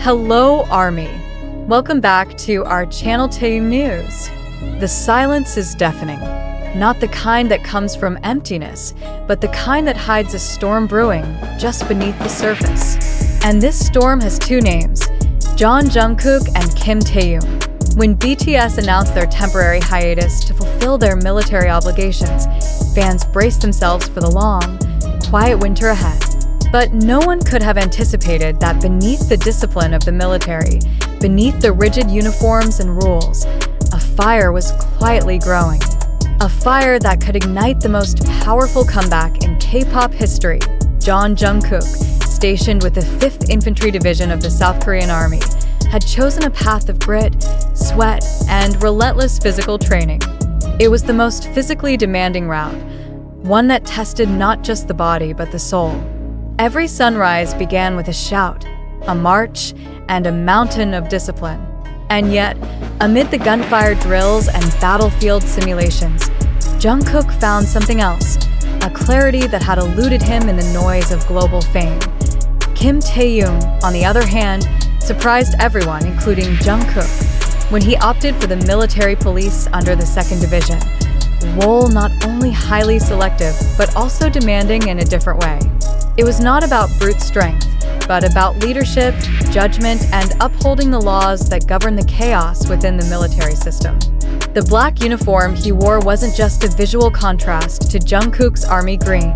Hello, Army. Welcome back to our channel Taehyung News. The silence is deafening. Not the kind that comes from emptiness, but the kind that hides a storm brewing just beneath the surface. And this storm has two names, Jungkook and Taehyung. When BTS announced their temporary hiatus to fulfill their military obligations, fans braced themselves for the long, quiet winter ahead. But no one could have anticipated that beneath the discipline of the military, beneath the rigid uniforms and rules, a fire was quietly growing. A fire that could ignite the most powerful comeback in K-pop history. Jungkook, stationed with the 5th Infantry Division of the South Korean Army, had chosen a path of grit, sweat, and relentless physical training. It was the most physically demanding route, one that tested not just the body but the soul. Every sunrise began with a shout, a march, and a mountain of discipline. And yet, amid the gunfire drills and battlefield simulations, Jungkook found something else, a clarity that had eluded him in the noise of global fame. Taehyung, on the other hand, surprised everyone, including Jungkook, when he opted for the military police under the 2nd Division, a role not only highly selective, but also demanding in a different way. It was not about brute strength, but about leadership, judgment, and upholding the laws that govern the chaos within the military system. The black uniform he wore wasn't just a visual contrast to Jungkook's army green.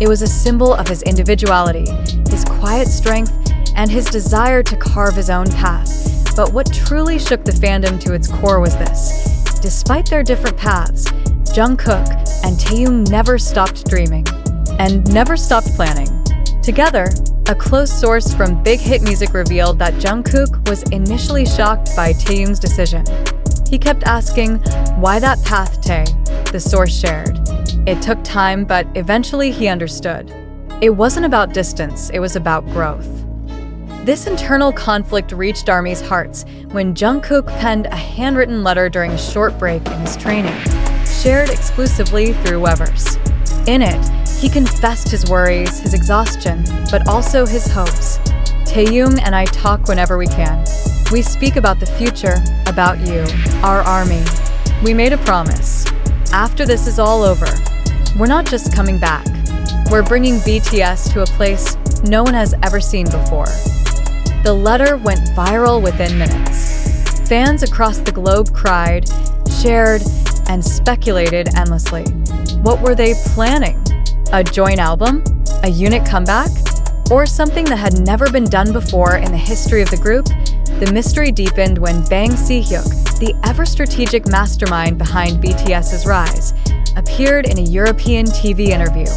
It was a symbol of his individuality, his quiet strength, and his desire to carve his own path. But what truly shook the fandom to its core was this. Despite their different paths, Jungkook and Taehyung never stopped dreaming and never stopped planning. Together, a close source from Big Hit Music revealed that Jungkook was initially shocked by Taehyung's decision. He kept asking, "Why that path, Tae?" the source shared. It took time, but eventually he understood. It wasn't about distance, it was about growth. This internal conflict reached ARMY's hearts when Jungkook penned a handwritten letter during a short break in his training, shared exclusively through Weverse. In it, he confessed his worries, his exhaustion, but also his hopes. Taehyung and I talk whenever we can. We speak about the future, about you, our army. We made a promise. After this is all over, we're not just coming back. We're bringing BTS to a place no one has ever seen before. The letter went viral within minutes. Fans across the globe cried, shared, and speculated endlessly. What were they planning? A joint album? A unit comeback? Or something that had never been done before in the history of the group? The mystery deepened when Bang Si-hyuk, the ever-strategic mastermind behind BTS's rise, appeared in a European TV interview.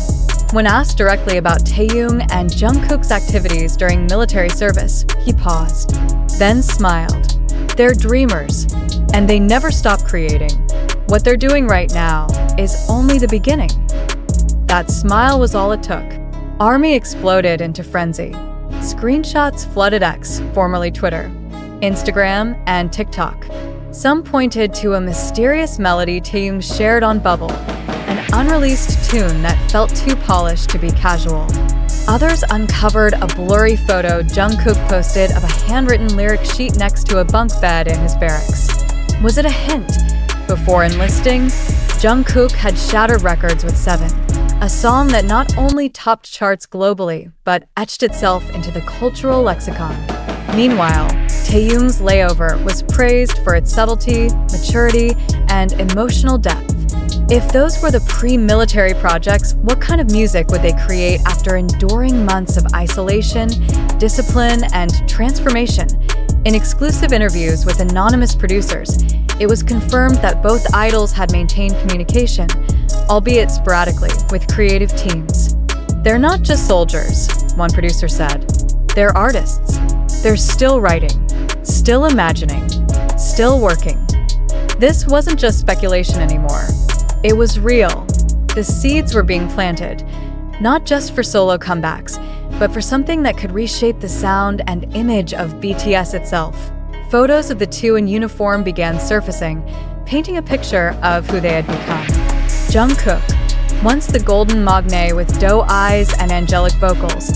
When asked directly about Taehyung and Jungkook's activities during military service, he paused, then smiled. They're dreamers, and they never stop creating. What they're doing right now is only the beginning. That smile was all it took. ARMY exploded into frenzy. Screenshots flooded X, formerly Twitter, Instagram, and TikTok. Some pointed to a mysterious melody Taehyung shared on Bubble, an unreleased tune that felt too polished to be casual. Others uncovered a blurry photo Jungkook posted of a handwritten lyric sheet next to a bunk bed in his barracks. Was it a hint? Before enlisting, Jungkook had shattered records with 7, a song that not only topped charts globally, but etched itself into the cultural lexicon. Meanwhile, Taehyung's layover was praised for its subtlety, maturity, and emotional depth. If those were the pre-military projects, what kind of music would they create after enduring months of isolation, discipline, and transformation? In exclusive interviews with anonymous producers, it was confirmed that both idols had maintained communication, albeit sporadically, with creative teams. They're not just soldiers, one producer said. They're artists. They're still writing, still imagining, still working. This wasn't just speculation anymore. It was real. The seeds were being planted, not just for solo comebacks, but for something that could reshape the sound and image of BTS itself. Photos of the two in uniform began surfacing, painting a picture of who they had become. Jungkook, once the golden magne with doe eyes and angelic vocals,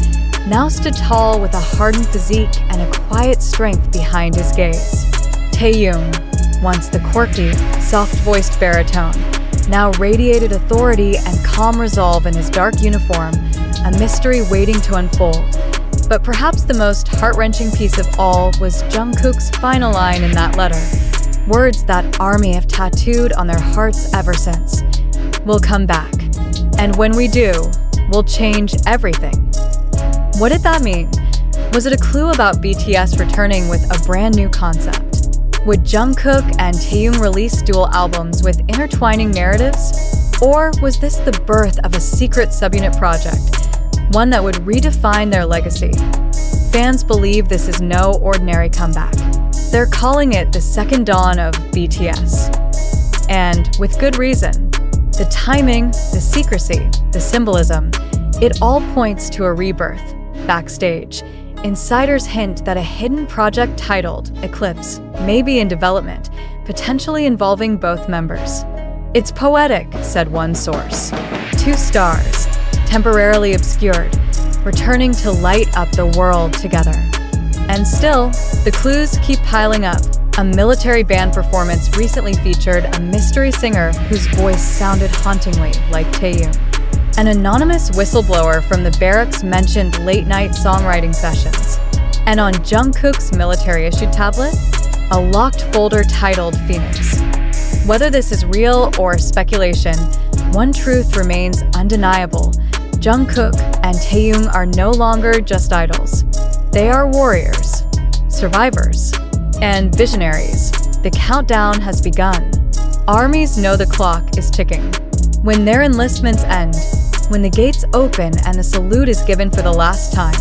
now stood tall with a hardened physique and a quiet strength behind his gaze. Taehyung, once the quirky, soft-voiced baritone, now radiated authority and calm resolve in his dark uniform, a mystery waiting to unfold. But perhaps the most heart-wrenching piece of all was Jungkook's final line in that letter. Words that ARMY have tattooed on their hearts ever since. We'll come back. And when we do, we'll change everything. What did that mean? Was it a clue about BTS returning with a brand new concept? Would Jungkook and Taehyung release dual albums with intertwining narratives? Or was this the birth of a secret subunit project? One that would redefine their legacy. Fans believe this is no ordinary comeback. They're calling it the second dawn of BTS. And with good reason. The timing, the secrecy, the symbolism, it all points to a rebirth. Backstage, insiders hint that a hidden project titled Eclipse may be in development, potentially involving both members. It's poetic, said one source. 2 stars, temporarily obscured, returning to light up the world together. And still, the clues keep piling up. A military band performance recently featured a mystery singer whose voice sounded hauntingly like Taehyung. An anonymous whistleblower from the barracks mentioned late-night songwriting sessions. And on Jungkook's military-issued tablet, a locked folder titled Phoenix. Whether this is real or speculation, one truth remains undeniable. Jungkook and Taehyung are no longer just idols. They are warriors, survivors, and visionaries. The countdown has begun. Armies know the clock is ticking. When their enlistments end, when the gates open and the salute is given for the last time,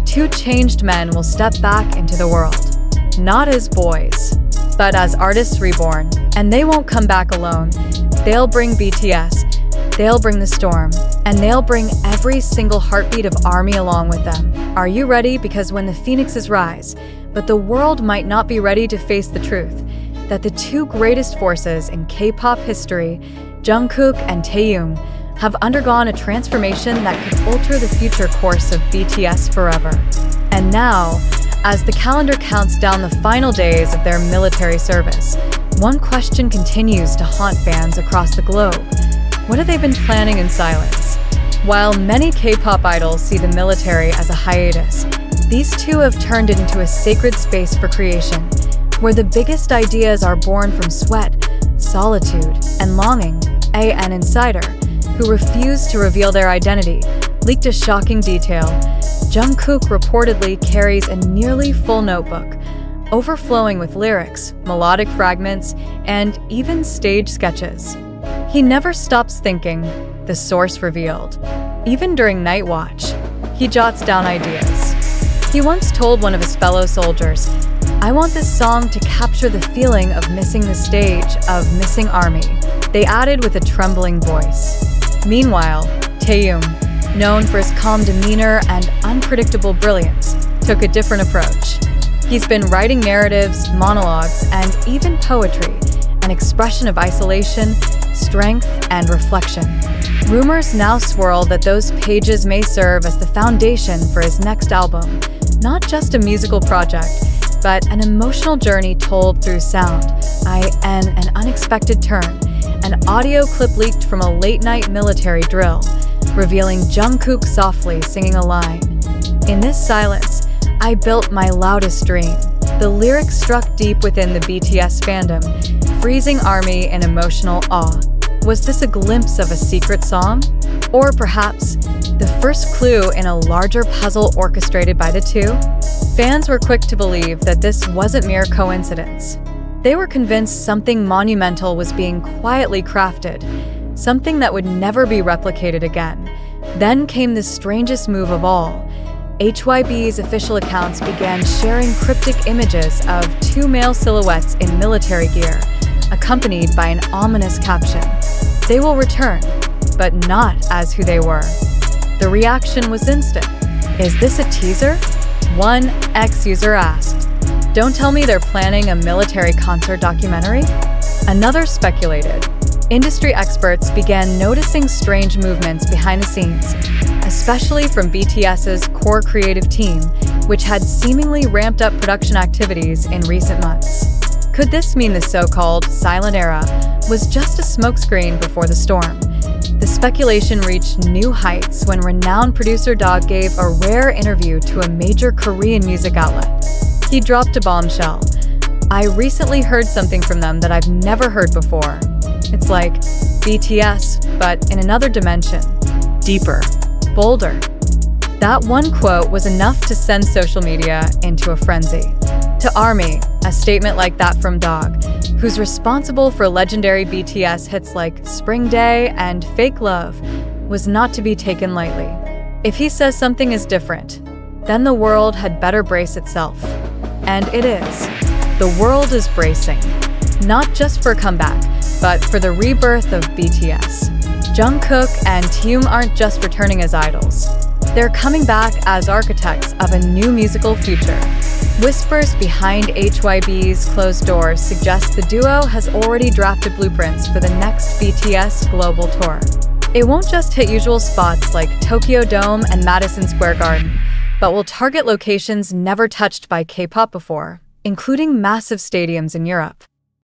2 changed men will step back into the world. Not as boys, but as artists reborn. And they won't come back alone. They'll bring BTS, they'll bring the storm, and they'll bring every single heartbeat of ARMY along with them. Are you ready? Because when the phoenixes rise, but the world might not be ready to face the truth that the 2 greatest forces in K-pop history, Jungkook and Taehyung, have undergone a transformation that could alter the future course of BTS forever. And now, as the calendar counts down the final days of their military service, one question continues to haunt fans across the globe. What have they been planning in silence? While many K-pop idols see the military as a hiatus, these 2 have turned it into a sacred space for creation, where the biggest ideas are born from sweat, solitude, and longing. An insider, who refused to reveal their identity, leaked a shocking detail. Jungkook reportedly carries a nearly full notebook, overflowing with lyrics, melodic fragments, and even stage sketches. He never stops thinking, the source revealed. Even during night watch, he jots down ideas. He once told one of his fellow soldiers, "I want this song to capture the feeling of missing the stage, of missing ARMY." They added with a trembling voice. Meanwhile, Taehyung, known for his calm demeanor and unpredictable brilliance, took a different approach. He's been writing narratives, monologues, and even poetry, an expression of isolation, strength, and reflection. Rumors now swirl that those pages may serve as the foundation for his next album, not just a musical project, but an emotional journey told through sound. An unexpected turn, an audio clip leaked from a late-night military drill, revealing Jungkook softly singing a line. "In this silence, I built my loudest dream." The lyrics struck deep within the BTS fandom, freezing ARMY in emotional awe. Was this a glimpse of a secret song? Or perhaps the first clue in a larger puzzle orchestrated by the 2? Fans were quick to believe that this wasn't mere coincidence. They were convinced something monumental was being quietly crafted, something that would never be replicated again. Then came the strangest move of all. HYB's official accounts began sharing cryptic images of 2 male silhouettes in military gear, accompanied by an ominous caption. They will return, but not as who they were. The reaction was instant. Is this a teaser? One ex-user asked. Don't tell me they're planning a military concert documentary? Another speculated. Industry experts began noticing strange movements behind the scenes, especially from BTS's core creative team, which had seemingly ramped up production activities in recent months. Could this mean the so-called silent era was just a smokescreen before the storm? The speculation reached new heights when renowned producer Dog gave a rare interview to a major Korean music outlet. He dropped a bombshell. "I recently heard something from them that I've never heard before. It's like BTS, but in another dimension. Deeper. Bolder." That one quote was enough to send social media into a frenzy. To ARMY, a statement like that from Dog, who's responsible for legendary BTS hits like Spring Day and Fake Love, was not to be taken lightly. If he says something is different, then the world had better brace itself. And it is. The world is bracing. Not just for a comeback, but for the rebirth of BTS. Jungkook and Taehyung aren't just returning as idols. They're coming back as architects of a new musical future. Whispers behind HYB's closed doors suggest the duo has already drafted blueprints for the next BTS global tour. It won't just hit usual spots like Tokyo Dome and Madison Square Garden, but will target locations never touched by K-pop before, including massive stadiums in Europe.